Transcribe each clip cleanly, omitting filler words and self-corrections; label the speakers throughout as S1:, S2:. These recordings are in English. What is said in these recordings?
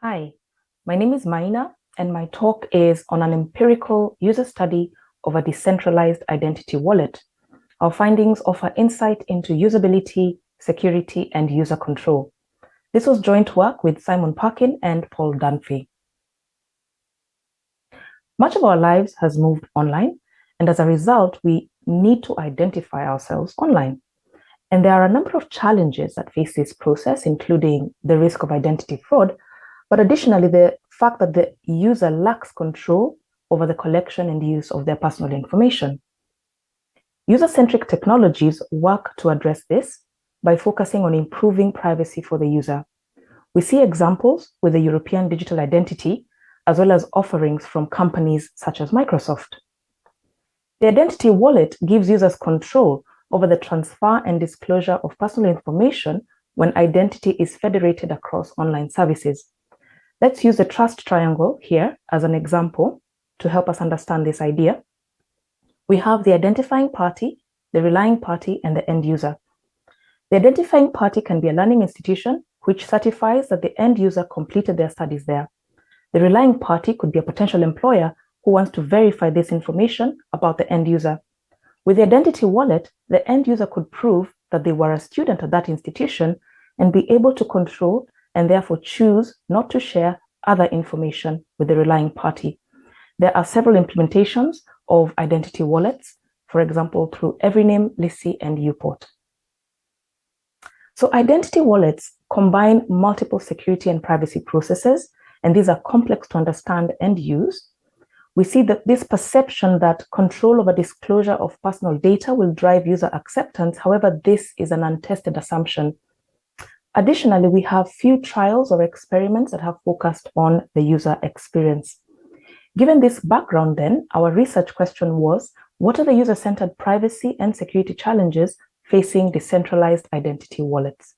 S1: Hi, my name is Maina, and my talk is on an empirical user study of a decentralized identity wallet. Our findings offer insight into usability, security, and user control. This was joint work with Simon Parkin and Paul Dunphy. Much of our lives has moved online, and as a result, we need to identify ourselves online. And there are a number of challenges that face this process, including the risk of identity fraud, but additionally, the fact that the user lacks control over the collection and use of their personal information. User-centric technologies work to address this by focusing on improving privacy for the user. We see examples with the European digital identity, as well as offerings from companies such as Microsoft. The identity wallet gives users control over the transfer and disclosure of personal information when identity is federated across online services. Let's use the trust triangle here as an example to help us understand this idea. We have the identifying party, the relying party, and the end user. The identifying party can be a learning institution which certifies that the end user completed their studies there. The relying party could be a potential employer who wants to verify this information about the end user. With the identity wallet, the end user could prove that they were a student at that institution and be able to control and therefore choose not to share other information with the relying party. There are several implementations of identity wallets, for example, through Everyname, Lissy, and Uport. So identity wallets combine multiple security and privacy processes, and these are complex to understand and use. We see that this perception that control over disclosure of personal data will drive user acceptance. However, this is an untested assumption. Additionally, we have few trials or experiments that have focused on the user experience. Given this background, then, our research question was, what are the user-centered privacy and security challenges facing decentralized identity wallets?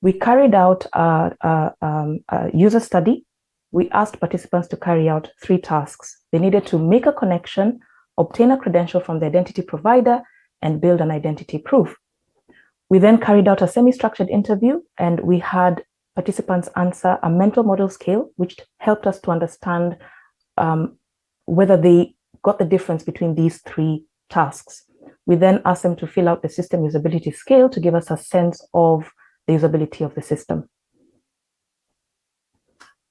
S1: We carried out a user study. We asked participants to carry out 3 tasks. They needed to make a connection, obtain a credential from the identity provider, and build an identity proof. We then carried out a semi-structured interview, and we had participants answer a mental model scale, which helped us to understand whether they got the difference between these 3 tasks. We then asked them to fill out the system usability scale to give us a sense of the usability of the system.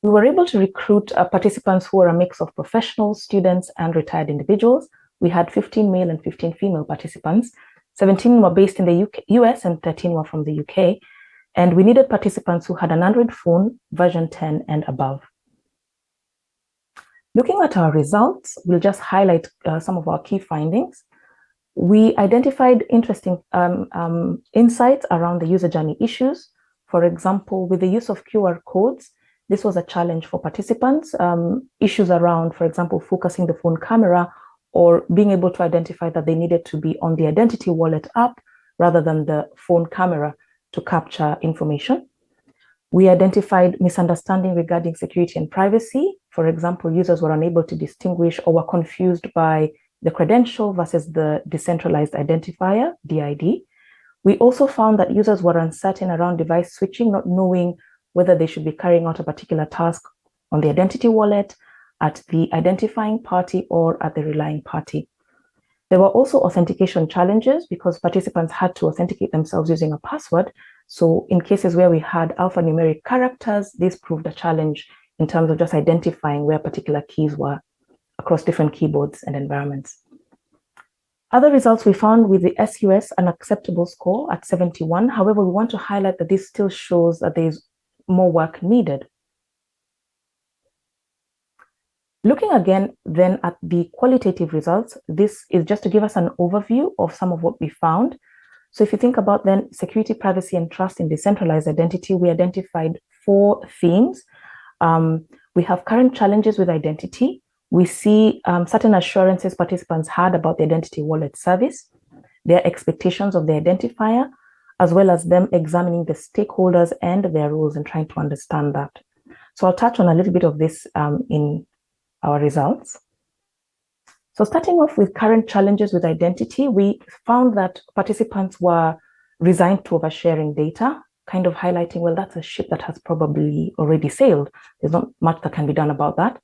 S1: We were able to recruit participants who were a mix of professionals, students, and retired individuals. We had 15 male and 15 female participants. 17 were based in the US and 13 were from the UK. And we needed participants who had an Android phone version 10 and above. Looking at our results, we'll just highlight some of our key findings. We identified interesting insights around the user journey issues. For example, with the use of QR codes, this was a challenge for participants. Issues around, for example, focusing the phone camera or being able to identify that they needed to be on the identity wallet app rather than the phone camera to capture information. We identified misunderstanding regarding security and privacy. For example, users were unable to distinguish or were confused by the credential versus the decentralized identifier, DID. We also found that users were uncertain around device switching, not knowing whether they should be carrying out a particular task on the identity wallet, at the identifying party, or at the relying party. There were also authentication challenges because participants had to authenticate themselves using a password. So in cases where we had alphanumeric characters, this proved a challenge in terms of just identifying where particular keys were across different keyboards and environments. Other results we found with the SUS an acceptable score at 71. However, we want to highlight that this still shows that there is more work needed. Looking again then at the qualitative results, this is just to give us an overview of some of what we found. So if you think about then security, privacy, and trust in decentralized identity, we identified 4 themes. We have current challenges with identity. We see certain assurances participants had about the identity wallet service, their expectations of the identifier, as well as them examining the stakeholders and their roles and trying to understand that. So I'll touch on a little bit of this in our results. So starting off with current challenges with identity, we found that participants were resigned to oversharing data. kind of highlighting, well, that's a ship that has probably already sailed. There's not much that can be done about that.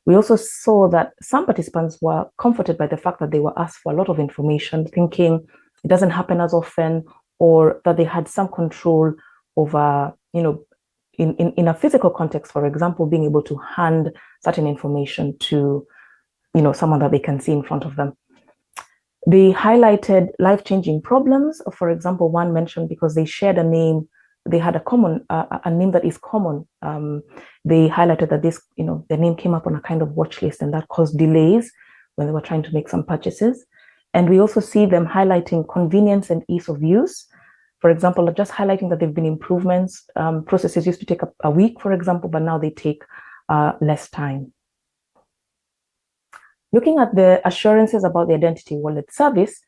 S1: We also saw that some participants were comforted by the fact that they were asked for a lot of information, thinking it doesn't happen as often, or that they had some control over, in a physical context, for example, being able to hand certain information to, someone that they can see in front of them. They highlighted life-changing problems. For example, one mentioned because they shared a name, they had a name that is common. They highlighted that this, their name came up on a kind of watch list, and that caused delays when they were trying to make some purchases. And we also see them highlighting convenience and ease of use. For example, just highlighting that there have been improvements. Processes used to take a week, for example, but now they take less time. Looking at the assurances about the identity wallet service,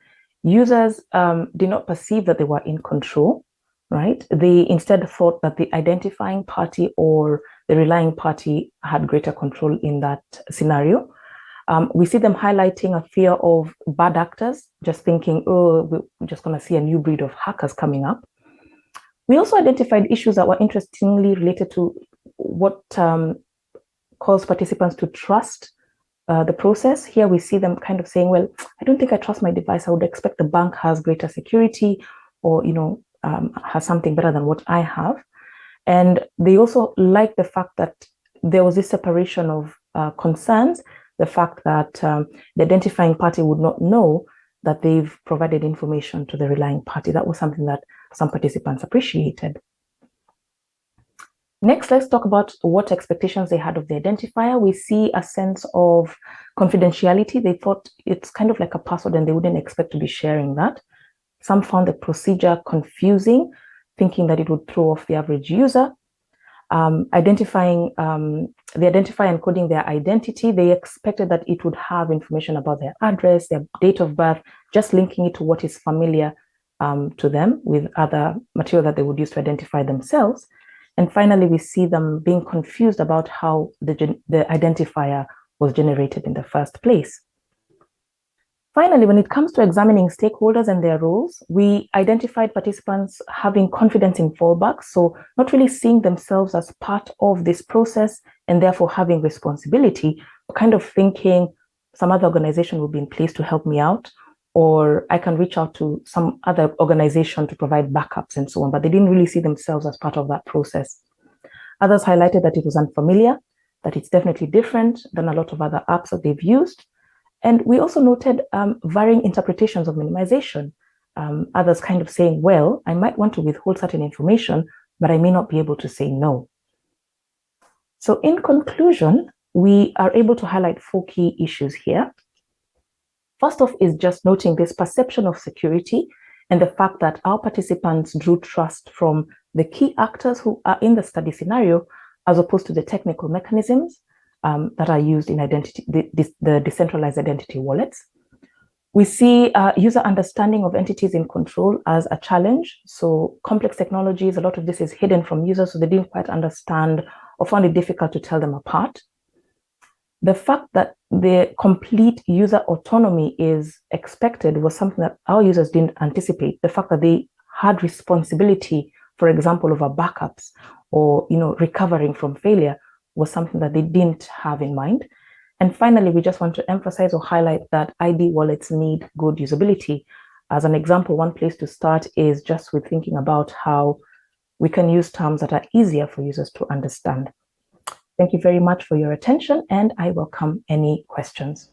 S1: users did not perceive that they were in control, right? They instead thought that the identifying party or the relying party had greater control in that scenario. We see them highlighting a fear of bad actors, just thinking, oh, we're just going to see a new breed of hackers coming up. We also identified issues that were interestingly related to what caused participants to trust the process. Here we see them kind of saying, well, I don't think I trust my device. I would expect the bank has greater security or, has something better than what I have. And they also like the fact that there was this separation of concerns, the fact that the identifying party would not know that they've provided information to the relying party. That was something that some participants appreciated. Next, let's talk about what expectations they had of the identifier. We see a sense of confidentiality. They thought it's kind of like a password and they wouldn't expect to be sharing that. Some found the procedure confusing, thinking that it would throw off the average user. Identifying the identifier and coding their identity, they expected that it would have information about their address, their date of birth, just linking it to what is familiar to them with other material that they would use to identify themselves. And finally, we see them being confused about how the identifier was generated in the first place. Finally, when it comes to examining stakeholders and their roles, we identified participants having confidence in fallbacks, so not really seeing themselves as part of this process and therefore having responsibility, kind of thinking some other organization will be in place to help me out, or I can reach out to some other organization to provide backups and so on, but they didn't really see themselves as part of that process. Others highlighted that it was unfamiliar, that it's definitely different than a lot of other apps that they've used. And we also noted varying interpretations of minimization. Others kind of saying, well, I might want to withhold certain information, but I may not be able to say no. So in conclusion, we are able to highlight 4 key issues here. First off is just noting this perception of security and the fact that our participants drew trust from the key actors who are in the study scenario, as opposed to the technical mechanisms that are used in the decentralized identity wallets. We see user understanding of entities in control as a challenge. So complex technologies, a lot of this is hidden from users, so they didn't quite understand or found it difficult to tell them apart. The fact that the complete user autonomy is expected was something that our users didn't anticipate. The fact that they had responsibility, for example, over backups or recovering from failure was something that they didn't have in mind. And finally, we just want to emphasize or highlight that ID wallets need good usability. As an example, one place to start is just with thinking about how we can use terms that are easier for users to understand. Thank you very much for your attention, and I welcome any questions.